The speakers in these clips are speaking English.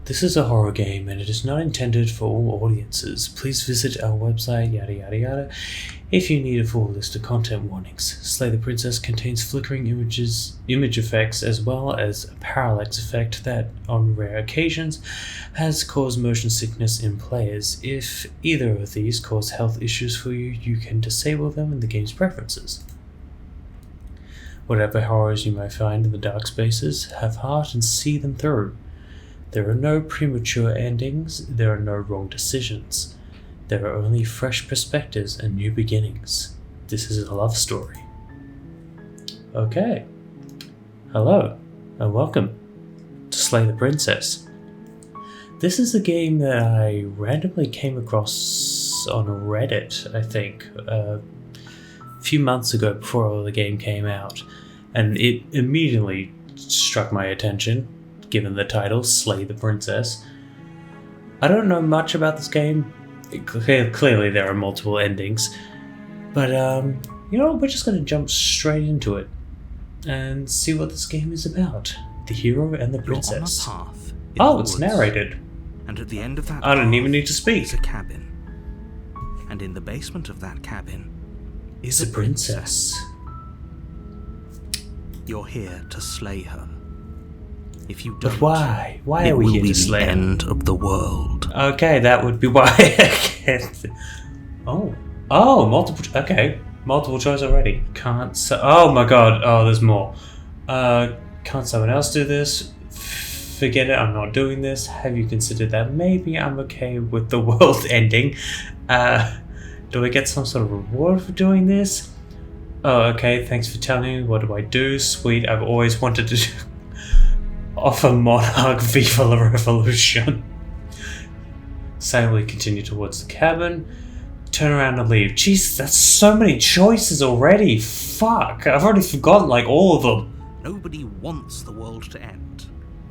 This is a horror game and it is not intended for all audiences. Please visit our website, yada yada yada, if you need a full list of content warnings. Slay the Princess contains flickering image effects as well as a parallax effect that, on rare occasions, has caused motion sickness in players. If either of these cause health issues for you, you can disable them in the game's preferences. Whatever horrors you may find in the dark spaces, have heart and see them through. There are no premature endings, there are no wrong decisions. There are only fresh perspectives and new beginnings. This is a love story. Okay. Hello, and welcome to Slay the Princess. This is a game that I randomly came across on Reddit, I think, a few months ago before the game came out, and it immediately struck my attention, given the title, Slay the Princess. I don't know much about this game. Clearly there are multiple endings, but we're just going to jump straight into it and see what this game is about. The hero and the princess. You're on a path oh, it's narrated. And at the end of that I don't even need to speak. Is a cabin. And in the basement of that cabin is a princess. You're here to slay her. If you don't, but why? Why are we here to slay her? It will be the end of the world. Okay, that would be why. Oh, multiple. Okay, multiple choice already. Can't. Oh my god. Oh, there's more. Can't someone else do this? Forget it. I'm not doing this. Have you considered that? Maybe I'm okay with the world ending. Do I get some sort of reward for doing this? Oh, okay. Thanks for telling me. What do I do? Sweet. I've always wanted to offer Monarch Viva la Revolution. Sadly, continue towards the cabin. Turn around and leave. Jeez, that's so many choices already. Fuck. I've already forgotten like all of them. Nobody wants the world to end.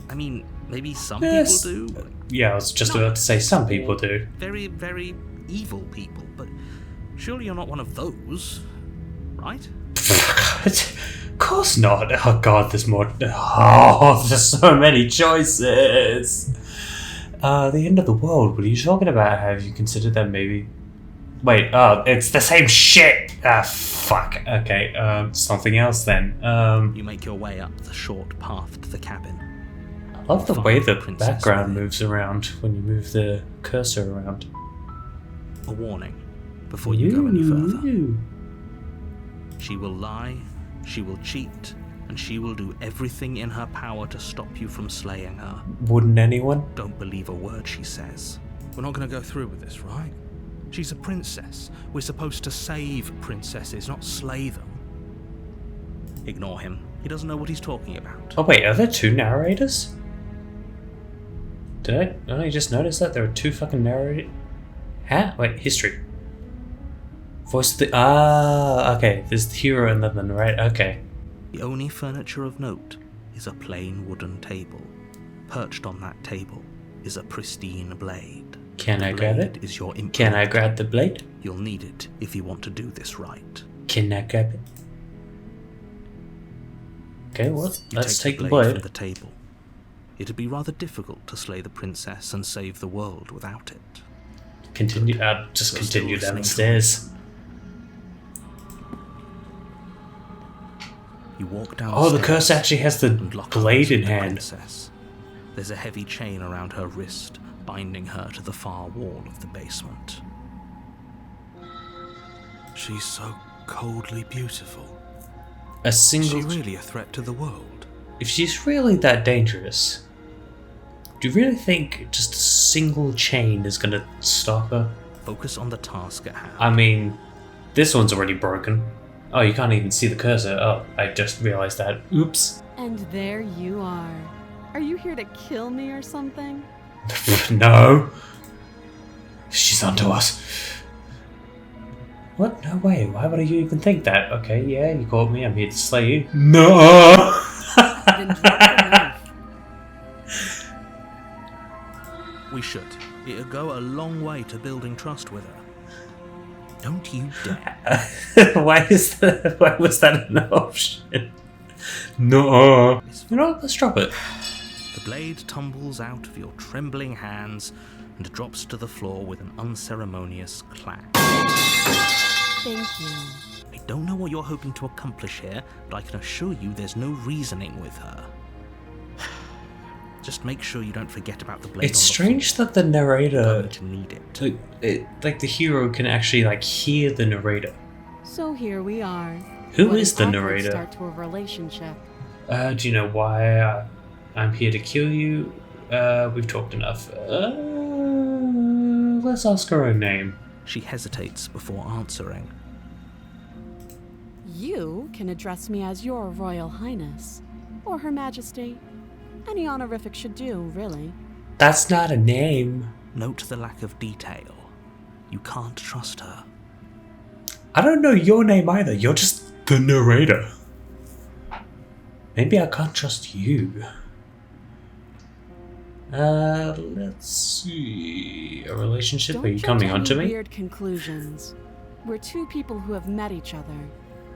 I mean, maybe some people do. Yeah, I was just about to say some people do. Very, very evil people, but surely you're not one of those, right? Of course not. Oh god, there's more. Oh, there's so many choices. The end of the world. What are you talking about? Have you considered that maybe? Wait, it's the same shit. Fuck. Okay, something else then. You make your way up the short path to the cabin. I love the way the background moves around when you move the cursor around. A warning before you go any further. She will lie, she will cheat, and she will do everything in her power to stop you from slaying her. Wouldn't anyone? Don't believe a word she says. We're not going to go through with this, right? She's a princess. We're supposed to save princesses, not slay them. Ignore him. He doesn't know what he's talking about. Oh wait, are there two narrators? Did I only just notice that there are two fucking narrators? Huh? Wait, history. Voice of the... okay. There's the hero and then the narrator. Okay. The only furniture of note is a plain wooden table. Perched on that table is a pristine blade. Can I grab it? Is your implement. Can I grab the blade? You'll need it if you want to do this right. Can I grab it? Okay, well, let's take the blade blade from the table. It'd be rather difficult to slay the princess and save the world without it. Continue. Just continue down the stairs. You walk down. Oh, the curse actually has the blade in hand. Princess. There's a heavy chain around her wrist, binding her to the far wall of the basement. She's so coldly beautiful. Is she really a threat to the world? If she's really that dangerous, do you really think just a single chain is gonna stop her? Focus on the task at hand. I mean, this one's already broken. Oh, you can't even see the cursor. Oh, I just realized that. Oops. And there you are. Are you here to kill me or something? No. She's onto us. What? No way. Why would you even think that? Okay, yeah, you caught me. I'm here to slay you. No! Then drop the knife. We should. It'll go a long way to building trust with her. Don't you dare. Why was that an option? No. You know what? Let's drop it. The blade tumbles out of your trembling hands and drops to the floor with an unceremonious clack. Thank you. I don't know what you're hoping to accomplish here, but I can assure you there's no reasoning with her. Just make sure you don't forget about the blade. It's on the strange floor. that the narrator, You're going to need it. like the hero, can actually like hear the narrator. So here we are. Who What is an the awkward narrator? Start to a relationship. Do you know why I'm here to kill you? We've talked enough. Let's ask her own name. She hesitates before answering. You can address me as Your Royal Highness, or Her Majesty. Any honorific should do, really. That's not a name. Note the lack of detail. You can't trust her. I don't know your name either. You're just the narrator. Maybe I can't trust you. Let's see. A relationship? Don't Are you jump coming to on to any me? weird conclusions. We're two people who have met each other.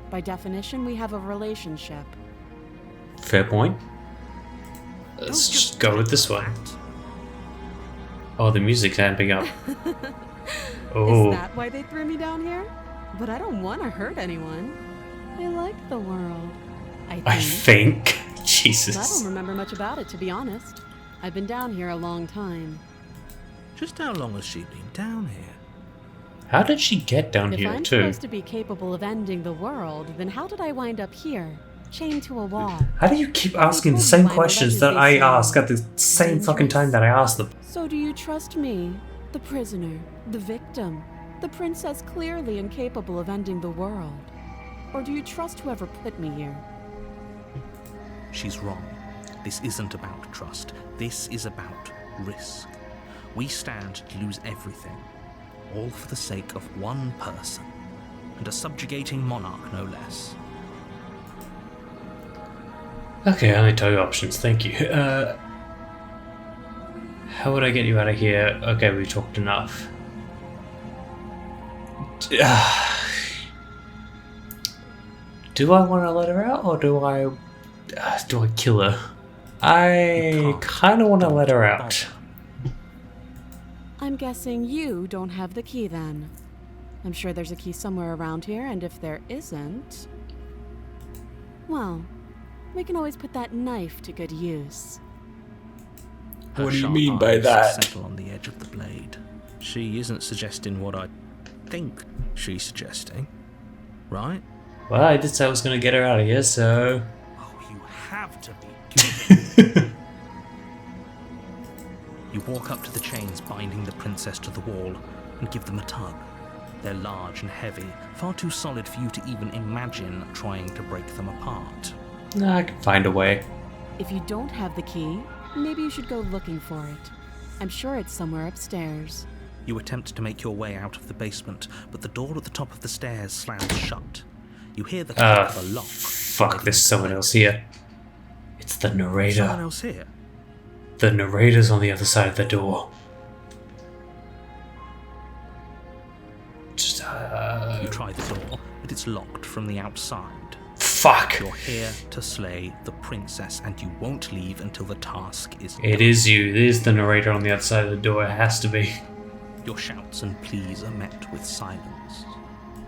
By definition, we have a relationship. Fair point. Don't Let's just go with this one. that. Oh, the music's amping up. Is Oh, that why they threw me down here? But I don't want to hurt anyone. I like the world. I think. I don't Jesus. remember much about it, to be honest. I've been down here a long time. Just how long has she been down here? How did she get down If here I'm too? supposed to be capable of ending the world, then how did I wind up here, chained to a wall? How do you keep asking the same questions that I ask at the same fucking time that I ask them? So do you trust me, the prisoner, the victim, the princess clearly incapable of ending the world? Or do you trust whoever put me here? She's wrong. This isn't about trust. This is about risk. We stand to lose everything, all for the sake of one person, and a subjugating monarch, no less. Okay, only two options, thank you. How would I get you out of here? Okay, we talked enough. Do I want to let her out, or do I kill her? I can't. kind of want to Don't let her bother. out. I'm guessing you don't have the key then. I'm sure there's a key somewhere around here, and if there isn't... well, we can always put that knife to good use. Her What do you sharp mean by eyes that? Settle on the edge of the blade. She isn't suggesting what I think she's suggesting, right? Well, I did say I was going to get her out of here, so... Oh, you have to be kidding. You walk up to the chains binding the princess to the wall and give them a tug. They're large and heavy, far too solid for you to even imagine trying to break them apart. Nah, I can find a way. If you don't have the key, maybe you should go looking for it. I'm sure it's somewhere upstairs. You attempt to make your way out of the basement, but the door at the top of the stairs slams shut. You hear the click of a lock. Fuck, there's someone else here. It's the narrator. Someone else here? The narrator's on the other side of the door. Just, You try the door, but it's locked from the outside. fuck. You're here to slay the princess, and you won't leave until the task is done. It is you. It is the narrator on the other side of the door. It has to be. Your shouts and pleas are met with silence.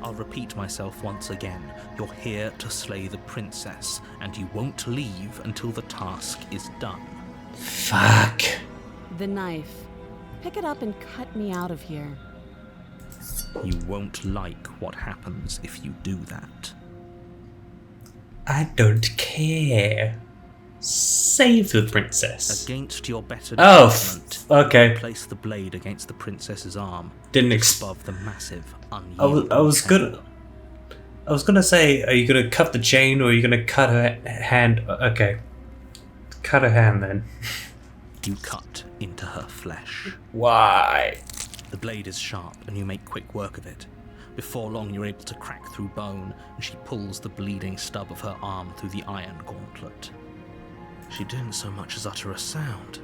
I'll repeat myself once again. You're here to slay the princess, and you won't leave until the task is done. Fuck. The knife. Pick it up and cut me out of here. You won't like what happens if you do that. I don't care. Save the princess. Against your better Oh, judgment, okay. place the blade against the princess's arm, Didn't above the massive, unyielding I was handle. gonna say, are you gonna cut the chain or are you gonna cut her hand? Okay. Cut her hand then. You cut into her flesh. Why? The blade is sharp, and you make quick work of it. Before long, you're able to crack through bone, and she pulls the bleeding stub of her arm through the iron gauntlet. She didn't so much as utter a sound.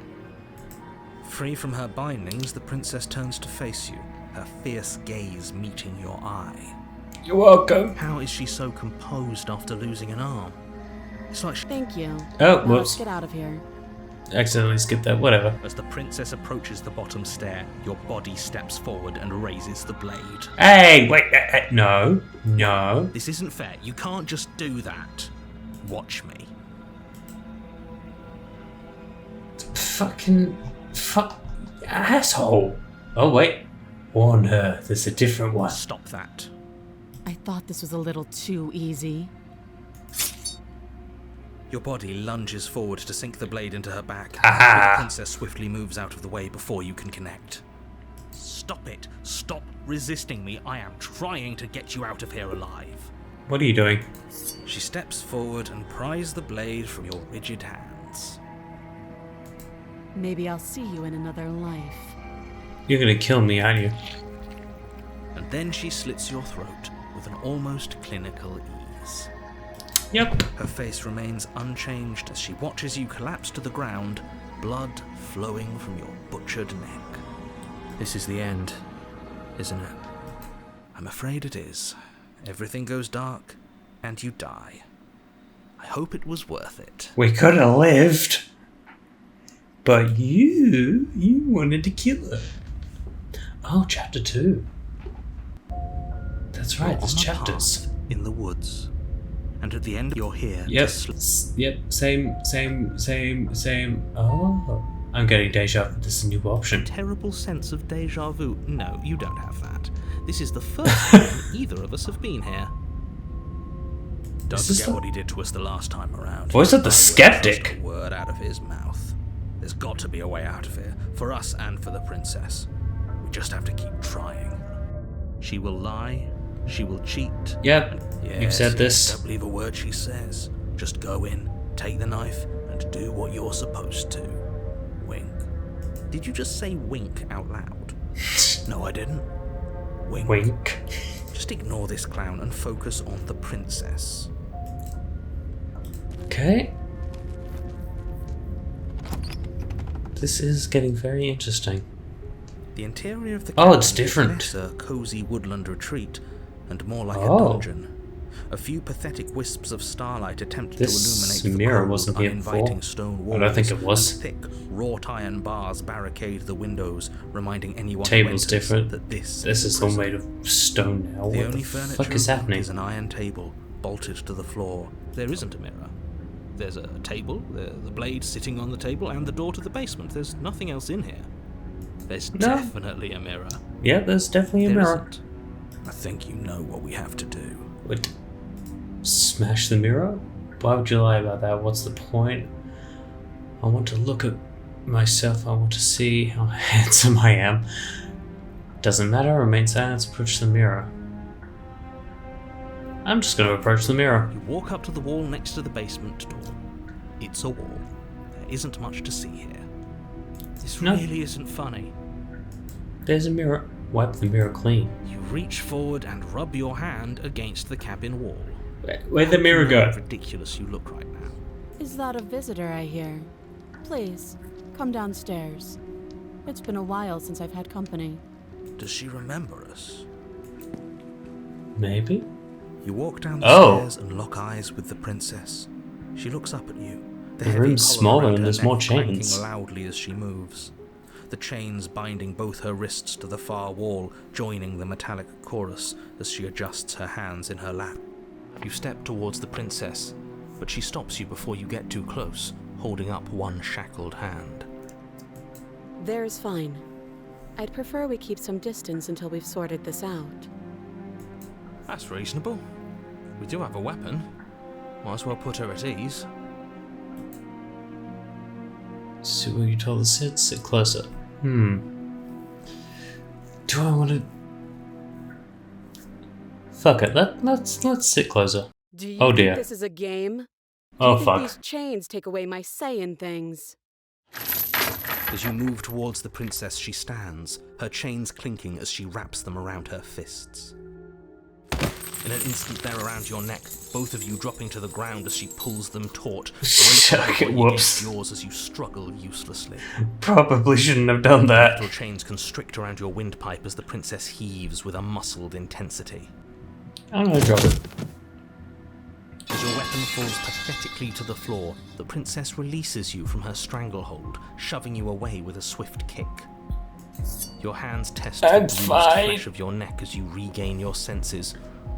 Free from her bindings, the princess turns to face you, her fierce gaze meeting your eye. You're welcome. How is she so composed after losing an arm? It's like she... Thank you. Oh, Now let's whoops. get out of here. accidentally skipped that. Whatever. As the princess approaches the bottom stair, your body steps forward and raises the blade. Hey, wait, no, no. This isn't fair. You can't just do that. Watch me. Fuck, asshole. Oh, wait. Warn her, there's a different one. Stop that. I thought this was a little too easy. Your body lunges forward to sink the blade into her back, Aha. but the princess swiftly moves out of the way before you can connect. Stop it. Stop resisting me. I am trying to get you out of here alive. What are you doing? She steps forward and pries the blade from your rigid hands. Maybe I'll see you in another life. You're gonna kill me, aren't you? And then she slits your throat with an almost clinical ease. Yep. Her face remains unchanged as she watches you collapse to the ground, blood flowing from your butchered neck. This is the end, isn't it? I'm afraid it is. Everything goes dark, and you die. I hope it was worth it. We could have lived. But you wanted to kill her. Oh, chapter 2. That's right, You're there's on a chapters. path in the woods. And at the end you're here. Yep, same. Oh, I'm getting deja vu. This is a new option. Terrible sense of deja vu. No, you don't have that. This is the first time either of us have been here. Don't forget what he did to us the last time around. Voice of the skeptic. Trust a word out of his mouth. There's got to be a way out of here, for us and for the princess. We just have to keep trying. She will lie. She will cheat. Yep, you've said this. Don't believe a word she says. Just go in, take the knife, and do what you're supposed to. Wink. Did you just say wink out loud? No, I didn't. Wink. Wink. Just ignore this clown and focus on the princess. Okay. This is getting very interesting. The interior of the Oh, it's cabin is different. less a cozy woodland retreat and more like Oh. a dungeon. A few pathetic wisps of starlight attempt This to illuminate the mirror cold, wasn't here uninviting before. stone I walls. don't think it was. And thick, wrought iron bars barricade the windows, reminding anyone who Table's enters different. that this is all prison. made of stone now. The What only the furniture fuck is happening? is an iron table bolted to the floor. There isn't a mirror. There's a table, the blade sitting on the table, and the door to the basement. There's nothing else in here. There's No. definitely a mirror. Yeah, there's definitely a There mirror. isn't. I think you know what we have to do. What? Smash the mirror? Why would you lie about that? What's the point? I want to look at myself. I want to see how handsome I am. Doesn't matter. Remain silent. Approach the mirror. I'm just going to approach the mirror. You walk up to the wall next to the basement door. It's a wall. There isn't much to see here. This No. really isn't funny. There's a mirror. Wipe the mirror clean. You reach forward and rub your hand against the cabin wall. Where'd the mirror You know go? how ridiculous you look right now. Is that a visitor I hear? Please, come downstairs. It's been a while since I've had company. Does she remember us? Maybe? You walk down the Oh. stairs and lock eyes with the princess. She looks up at you. The heavy room's collar smaller around and her there's neck more clanking chains. loudly as she moves. The chains binding both her wrists to the far wall, joining the metallic chorus as she adjusts her hands in her lap. You step towards the princess, but she stops you before you get too close, holding up one shackled hand. There's fine. I'd prefer we keep some distance until we've sorted this out. That's reasonable. We do have a weapon. Might as well put her at ease. See what you told us. Sit closer. Do I want to? Fuck it. Let's sit closer. Do you Oh, think dear. this is a game? Oh Do you think fuck. these chains take away my say in things? As you move towards the princess, she stands, her chains clinking as she wraps them around her fists. In an instant, they're around your neck, both of you dropping to the ground as she pulls them taut. Okay, whoops. Yours as you struggle uselessly. Probably shouldn't have done that. Metal chains constrict around your windpipe as the princess heaves with a muscled intensity. I'm gonna drop it. As your weapon falls pathetically to the floor, the princess releases you from her stranglehold, shoving you away with a swift kick. Your hands test the bruised flesh of your neck as you regain your senses,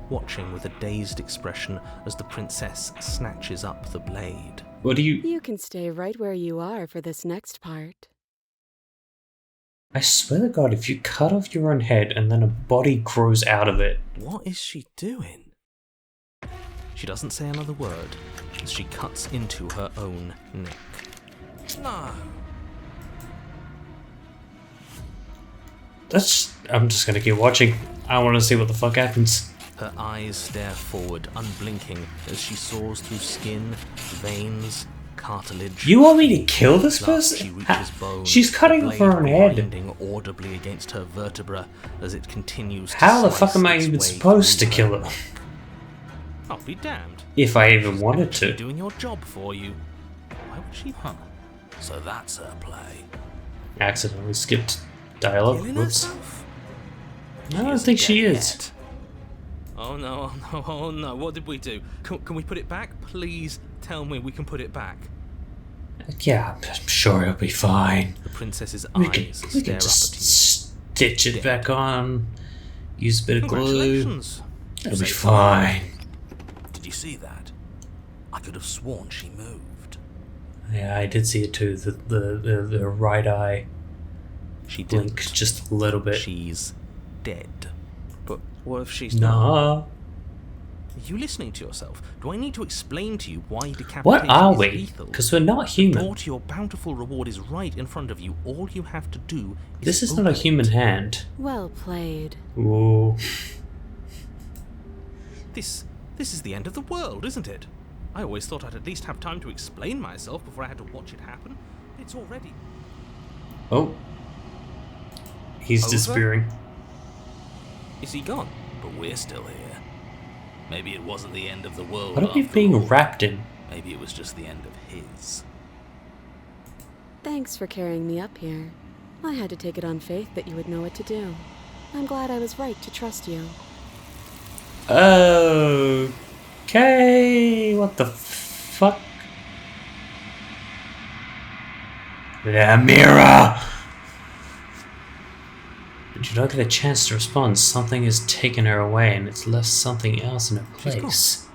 watching with a dazed expression as the princess snatches up the blade. What do you... You can stay right where you are for this next part. I swear to God, if you cut off your own head and then a body grows out of it... What is she doing? She doesn't say another word as she cuts into her own neck. No. I'm just gonna keep watching. I want to see what the fuck happens. Her eyes stare forward, unblinking, as she saws through skin, veins, cartilage. You want me to kill this She person? reaches bone, She's cutting off her own head. grinding audibly against her vertebra as it continues to How the slice fuck am I its even way supposed to through kill her. her? I'll be damned. If I even wanted Actually to. doing your job for you. Why would she? Huh. So that's her play. Accidentally skipped dialogue. Killing Whoops. herself? I don't think she dead is. yet. Oh no, oh no, oh no. What did we do? Can we put it back? Please tell me we can put it back. Yeah, I'm sure it'll be fine. The princess's We eyes can stare up at just you. stitch it back on. Use a bit of glue. Congratulations. It'll be Say fine. Did you see that? I could have sworn she moved. Yeah, I did see it too. The right eye She blink didn't. just a little bit. She's dead. But what if she's not? Nah. Are you listening to yourself? Do I need to explain to you why decapitation What are is we? lethal? Because we're not The human. door to your bountiful reward is right in front of you. All you have to do is This is not a open human it. hand. Well played. Ooh. This is the end of the world, isn't it? I always thought I'd at least have time to explain myself before I had to watch it happen. It's already... Oh. He's Over? disappearing. Is he gone? But we're still here. Maybe it wasn't the end of the world. What are we after being all. wrapped in? Maybe it was just the end of his. Thanks for carrying me up here. I had to take it on faith that you would know what to do. I'm glad I was right to trust you. Okay. What the fuck? The mirror! But you don't get a chance to respond. Something has taken her away and it's left something else in her She's gone. place.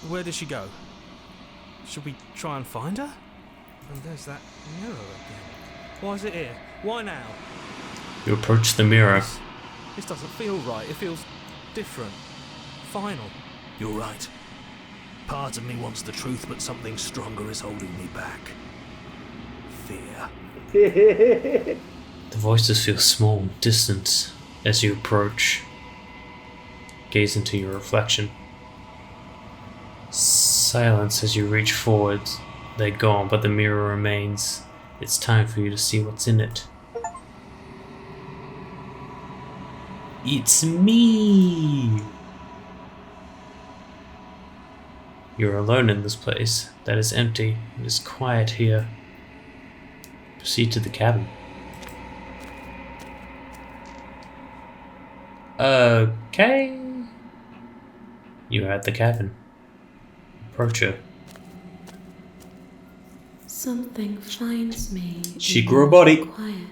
Where did she go? Should we try and find her? And there's that mirror again. Why is it here? Why now? You approach the mirror. This doesn't feel right. It feels different. Final. You're right. Part of me wants the truth, but something stronger is holding me back. Fear. The voices feel small and distant as you approach. Gaze into your reflection. Silence as you reach forward. They're gone, but the mirror remains. It's time for you to see what's in it. It's me! You're alone in this place that is empty. It is quiet here. Proceed to the cabin. Okay. You are at the cabin. Approach her. Something finds me. She in grew a body. Quiet,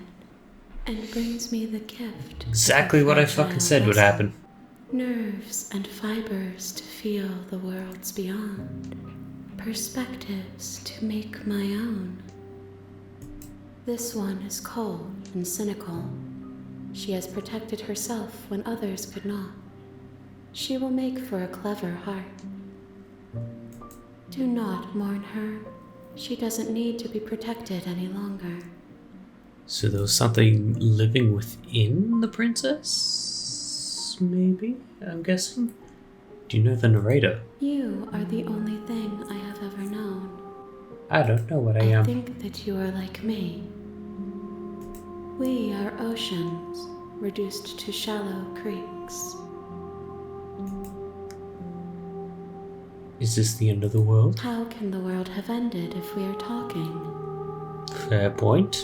and brings me the gift. of Exactly a what I fragile fucking said would vessel. happen. Nerves and fibers to feel the worlds beyond. Perspectives to make my own. This one is cold and cynical. She has protected herself when others could not. She will make for a clever heart. Do not mourn her. She doesn't need to be protected any longer. So there was something living within the princess? Maybe? I'm guessing? Do you know the narrator? You are the only thing I have ever known. I don't know what I I am. think that you are like me. We are oceans, reduced to shallow creeks. Is this the end of the world? How can the world have ended if we are talking? Fair point.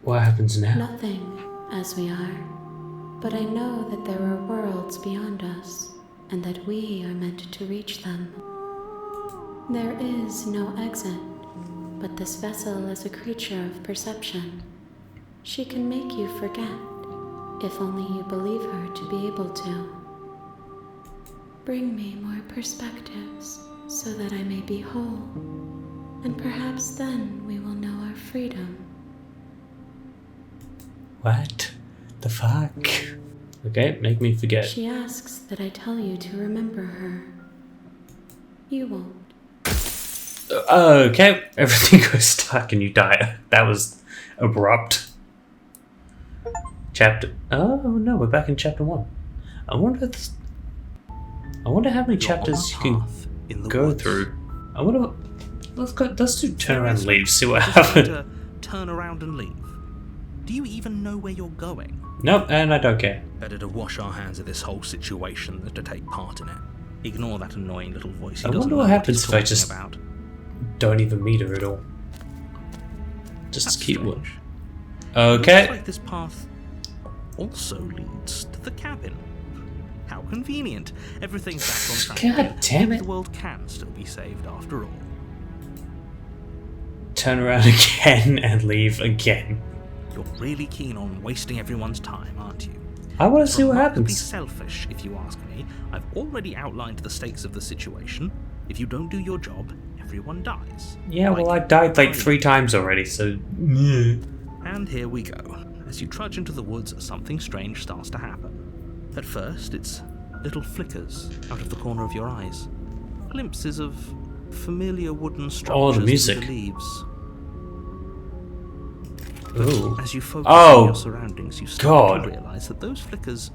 What happens now? Nothing, as we are. But I know that there are worlds beyond us, and that we are meant to reach them. There is no exit, but this vessel is a creature of perception. She can make you forget, if only you believe her to be able to. Bring me more perspectives, so that I may be whole, and perhaps then we will know our freedom. What the fuck? Okay, make me forget. She asks that I tell you to remember her. You won't. Okay, everything goes dark and you die. That was abrupt. Oh no, we're back in chapter 1. I wonder how many chapters you can go through. I wonder. Let's do turn around and leave. See what happens. Turn around and leave. Do you even know where you're going? Nope, and I don't care. Better to wash our hands of this whole situation than to take part in it. Ignore that annoying little voice. He I doesn't wonder know what happens he's if I talking just about. don't even meet her at all. Just That's keep strange. Okay. Looks like this path also leads to the cabin. How convenient. Everything's back on track. God damn it. The world can still be saved after all. Turn around again and leave again. You're really keen on wasting everyone's time, aren't you? I want to see what Remarkably happens. selfish, if you ask me. I've already outlined the stakes of the situation. If you don't do your job, everyone dies. Yeah, well, I died like 3 times already, so. And here we go. As you trudge into the woods, something strange starts to happen. At first, it's little flickers out of the corner of your eyes. Glimpses of familiar wooden structures through music. the leaves. Ooh. As you focus Oh, on your surroundings, you start God. to realize that those flickers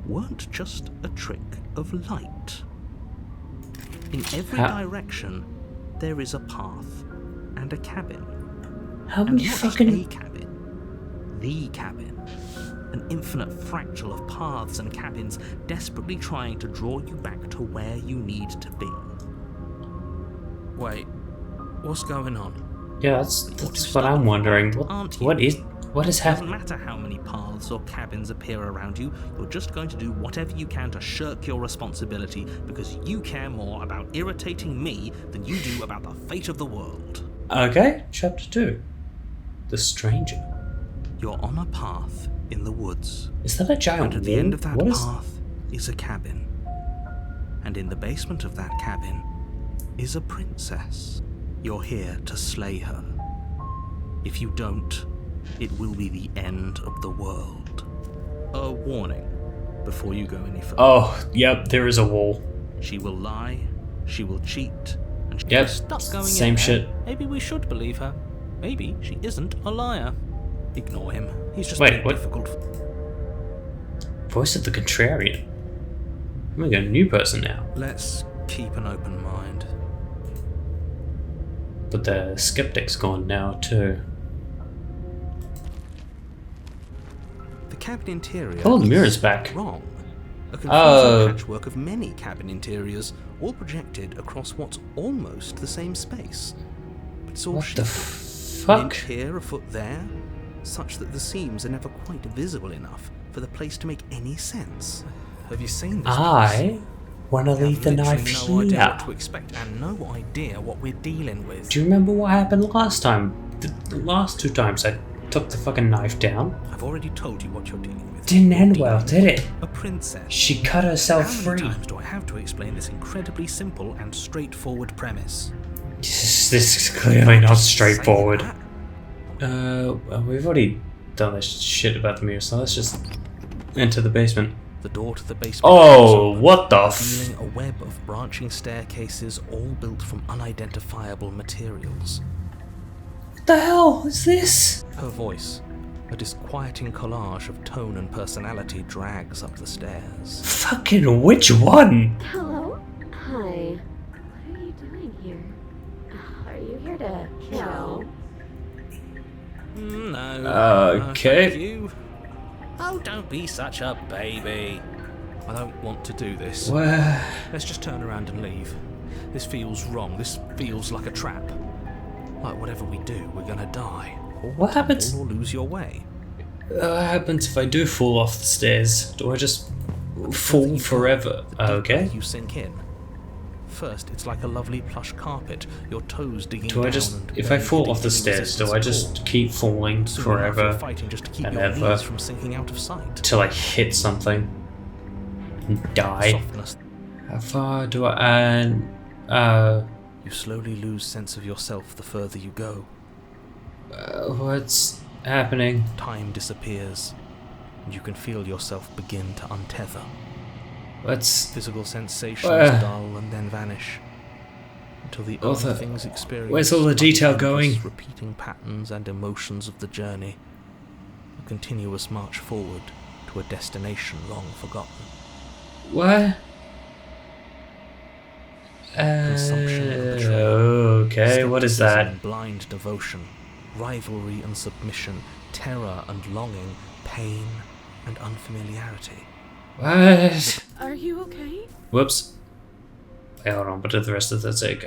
weren't just a trick of light. In every How- direction, there is a path and a cabin. How And many not just fucking. a cabin, the cabin. An infinite fractal of paths and cabins desperately trying to draw you back to where you need to be. Wait, what's going on? Yeah, that's what I'm wondering. What is Doesn't happening? matter how many paths or cabins appear around you, you're just going to do whatever you can to shirk your responsibility because you care more about irritating me than you do about the fate of the world. Okay, chapter 2. The Stranger. You're on a path in the woods, Is that a giant and at the wall? end of that What is? path is a cabin. And in the basement of that cabin is a princess. You're here to slay her. If you don't, it will be the end of the world. A warning before you go any further. Oh, yep, there is a wall. She will lie, she will cheat, and she Yep, will stop going same in there. shit. Maybe we should believe her. Maybe she isn't a liar. Ignore him. He's just Wait, being what? difficult. Voice of the Contrarian. We got a new person now. Let's keep an open mind. But the skeptic's gone now too. The cabin interior Oh, the is mirror's back. wrong. A confusing Oh. patchwork of many cabin interiors, all projected across what's almost the same space. But it's all What the shifted. An inch fuck? here, a foot there, such that the seams are never quite visible enough for the place to make any sense. Have you seen this place? I want to I have leave the literally knife no idea here. what to expect and no idea what we're dealing with. Do you remember what happened last time? The last 2 times I took the fucking knife down. I've already told you what you're dealing with. Didn't You're end well, dealing did with it? A princess. She cut herself How many free. times do I have to explain this incredibly simple and straightforward premise? This is clearly not Just say straightforward. that. Well, we've already done this shit about the mirror, so let's just enter the basement. The door to the basement. Oh, is what the revealing a web of branching staircases, all built from unidentifiable materials. What the hell is this? Her voice, a disquieting collage of tone and personality, drags up the stairs. Fucking which one? Hello? Hi. What are you doing here? Are you here to kill? No. Okay. Thank you. Oh, don't be such a baby. I don't want to do this. Well, Let's just turn around and leave. This feels wrong. This feels like a trap. Like whatever we do, we're gonna die. what happens? Or lose your way. What happens if I do fall off the stairs? Do I just Fall forever. Okay. You sink in. First, it's like a lovely plush carpet. Your toes digging Do I down. just, and if I barely fall hitting off the any stairs, resistance do I at just all. keep falling Soon enough, you're forever fighting just to keep and your ever knees from sinking out of sight. till I hit something and die? Softness. How far do I? You slowly lose sense of yourself the further you go. What's happening? Time disappears, and you can feel yourself begin to untether. What's Physical sensations dull and then vanish, until the only things experienced where's all the are detail endless going? repeating patterns and emotions of the journey, a continuous march forward to a destination long forgotten. what? Consumption and betrayal. Okay, what is Skepticism that? and blind devotion, rivalry and submission, terror and longing, pain and unfamiliarity. What? Are you okay? Whoops. Wait, hold on, but the rest of that's like,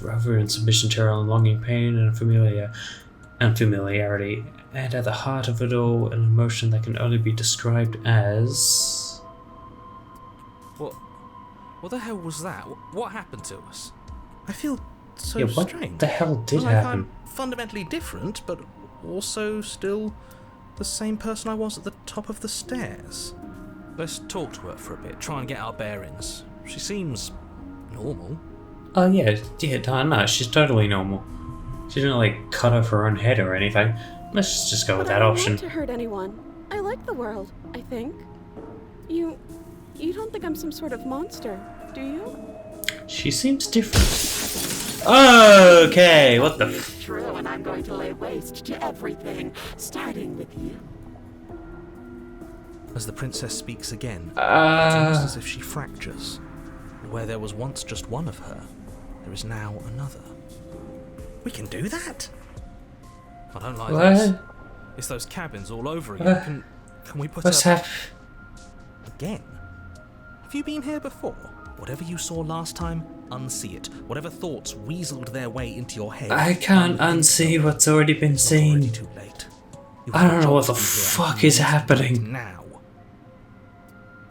rivalry and submission, terror and longing, pain and unfamiliarity, and at the heart of it all, an emotion that can only be described as. What the hell was that? What happened to us? I feel so Yeah, what strange. the hell did like happen? I'm fundamentally different, but also still the same person I was at the top of the stairs. Let's talk to her for a bit, try and get our bearings. She seems normal. Oh yeah, no, she's totally normal. She didn't like cut off her own head or anything. Let's just go with that I option. don't want to hurt anyone. I like the world, I think. You don't think I'm some sort of monster, do you? She seems different. Okay, what the It's true, and I'm going to lay waste to everything, starting with you. As the princess speaks again, it's almost as if she fractures. Where there was once just one of her, there is now another. We can do that? I don't like this. It's those cabins all over again. Can we put What's up happening? again? Have you been here before? Whatever you saw last time, unsee it. Whatever thoughts weaseled their way into your head, I can't unsee what's already been it's not already seen. too late. You I have don't a know what job the to do here, fuck and you is need to do it happening. now.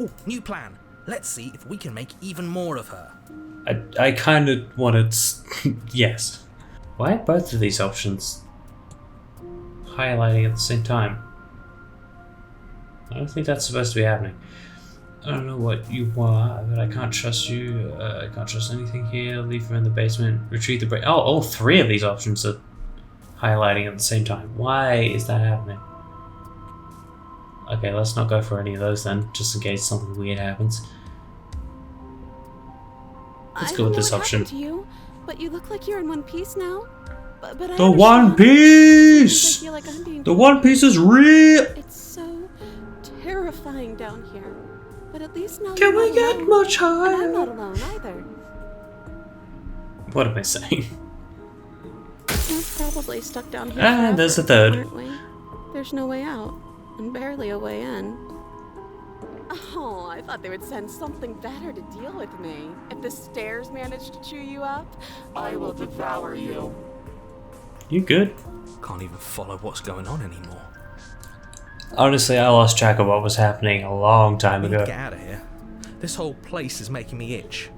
Oh, new plan. Let's see if we can make even more of her. I kind of wanted. Yes. Why are both of these options highlighting at the same time? I don't think that's supposed to be happening. I don't know what you want, but I can't trust you. I can't trust anything here. Leave her in the basement. Retrieve the brain. Oh, all three of these options are highlighting at the same time. Why is that happening? Okay, let's not go for any of those then, just in case something weird happens. Let's go with this option. To you, but you look like you're in one piece now. But I The One understand. Piece! I feel like I'm being The One Piece is real! It's so terrifying down here. But at least now Can you're we not get alone. much And I'm higher? not alone either. What am I saying? We're probably stuck down here. Ah, forever, there's a third. Aren't we? There's no way out, and barely a way in. Oh, I thought they would send something better to deal with me. If the stairs managed to chew you up, I will devour you. You good? Can't even follow what's going on anymore. Honestly, I lost track of what was happening a long time We need to ago. get out of here. This whole place is making me itch.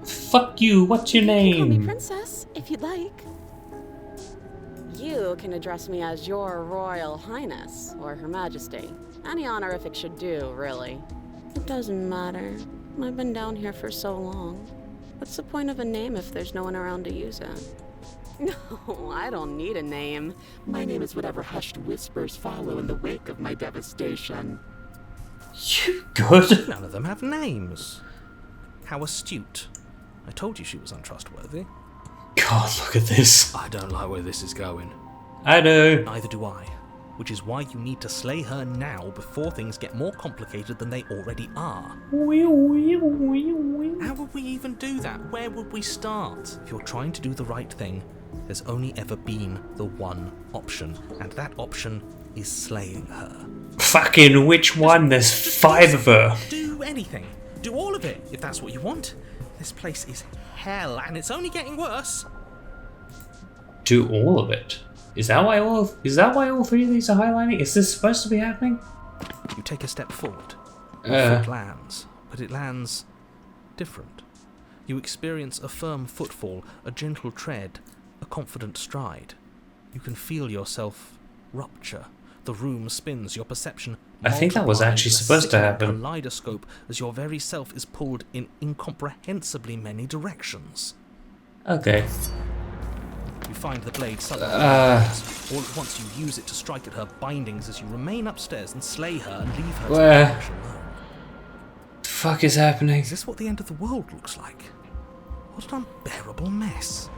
Fuck you, what's your call me name? princess if you'd like. You can address me as your Royal Highness or Her Majesty. Any honorific should do, really. It doesn't matter. I've been down here for so long. What's the point of a name if there's no one around to use it? No, I don't need a name. My name is whatever hushed whispers follow in the wake of my devastation. You good? None of them have names. How astute. I told you she was untrustworthy. God, look at this. I don't like where this is going. I do. Neither do I. Which is why you need to slay her now before things get more complicated than they already are. How would we even do that? Where would we start? If you're trying to do the right thing, there's only ever been the one option, and that option is slaying her. Fucking which one? There's Just 5 of her. Do anything. Do all of it, if that's what you want. This place is hell, and it's only getting worse. Do all of it. Is that why all three of these are highlighting? Is this supposed to be happening? You take a step forward. Your foot lands, but it lands different. You experience a firm footfall, a gentle tread, a confident stride. You can feel yourself rupture. The room spins, your perception I think that was actually supposed to happen. Kaleidoscope as your very self is pulled in incomprehensibly many directions. Okay. You find the blade suddenly. All at once you use it to strike at her bindings as you remain upstairs and slay her and leave her to perish alone. The fuck is happening? Is this what the end of the world looks like? What an unbearable mess.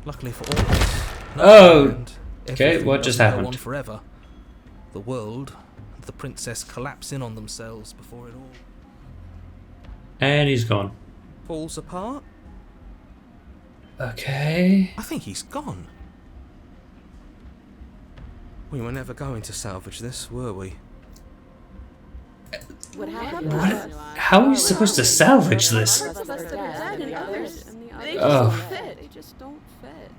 Luckily for all of us. Okay, what just happened? Go on forever. The world and the princess collapse in on themselves before it all And he's gone. falls apart. Okay. I think he's gone. We were never going to salvage this, were we? What happened? How are you supposed to salvage this? They just don't fit.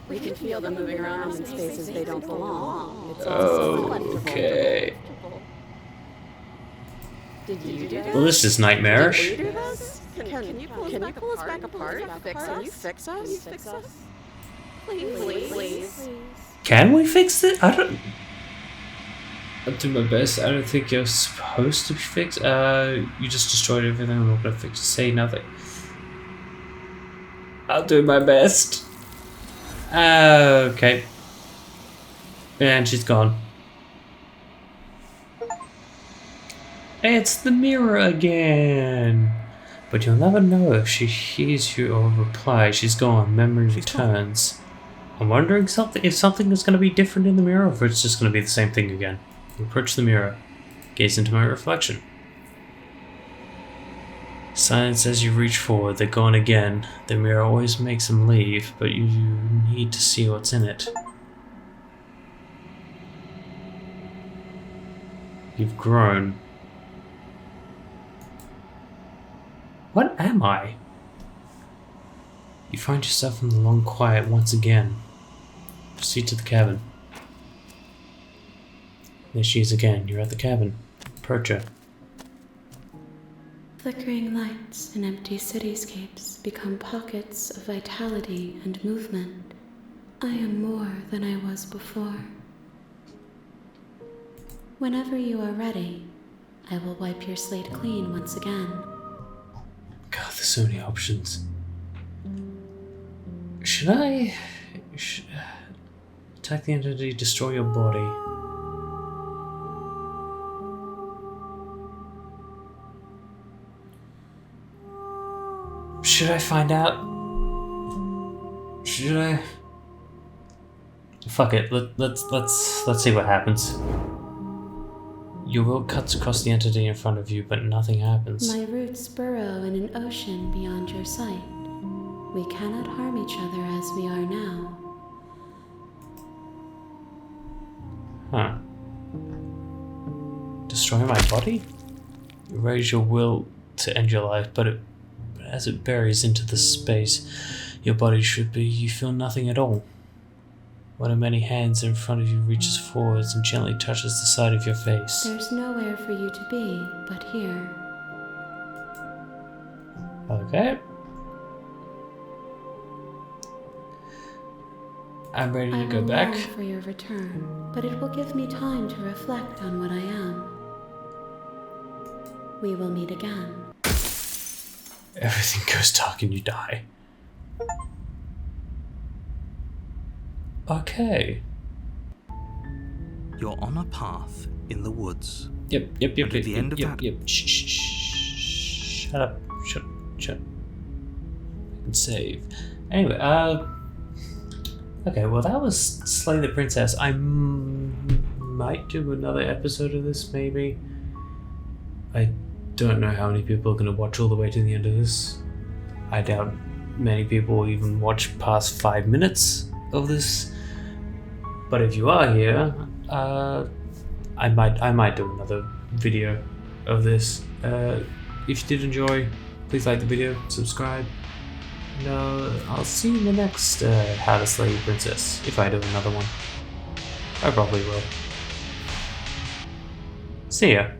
We can feel them moving around in spaces they don't belong. It's Okay. Did you do this? Well, this is nightmarish. Did we do this? Can you pull us back apart? Can you fix us? Please. Can we fix it? I don't. I'll do my best. I don't think you're supposed to be fixed. You just destroyed everything. I'm not gonna fix it. Say nothing. I'll do my best. Okay. And she's gone. It's the mirror again. But you'll never know if she hears you or replies. She's gone. Memory returns. I'm wondering if something is going to be different in the mirror, or if it's just going to be the same thing again. Approach the mirror. Gaze into my reflection. Silence as you reach forward. They're gone again. The mirror always makes them leave, but you need to see what's in it. You've grown. What am I? You find yourself in the long quiet once again. Proceed to the cabin. There she is again. You're at the cabin. Approach her. Flickering lights and empty cityscapes become pockets of vitality and movement. I am more than I was before. Whenever you are ready, I will wipe your slate clean once again. God, there's so many options. Should I... attack the entity, destroy your body. Should I find out? Should I? Fuck it. Let's see what happens. Your will cuts across the entity in front of you, but nothing happens. My roots burrow in an ocean beyond your sight. We cannot harm each other as we are now. Huh. Destroy my body? Raise your will to end your life, but as it buries into the space your body should be, you feel nothing at all. One of many hands in front of you reaches forwards and gently touches the side of your face. There's nowhere for you to be but here. Okay. I'm ready to go back. I will long for your return, but it will give me time to reflect on what I am. We will meet again. Everything goes dark and you die. Okay. You're on a path in the woods. Yep. And at the end of that- Shh. Shut up. Shut. I can save. Anyway, okay, well that was Slay the Princess. I might do another episode of this, maybe. I don't know how many people are going to watch all the way to the end of this. I doubt many people will even watch past 5 minutes of this. But if you are here, I might do another video of this. If you did enjoy, please like the video, subscribe, And I'll see you in the next How to Slay Your Princess, if I do another one. I probably will. See ya.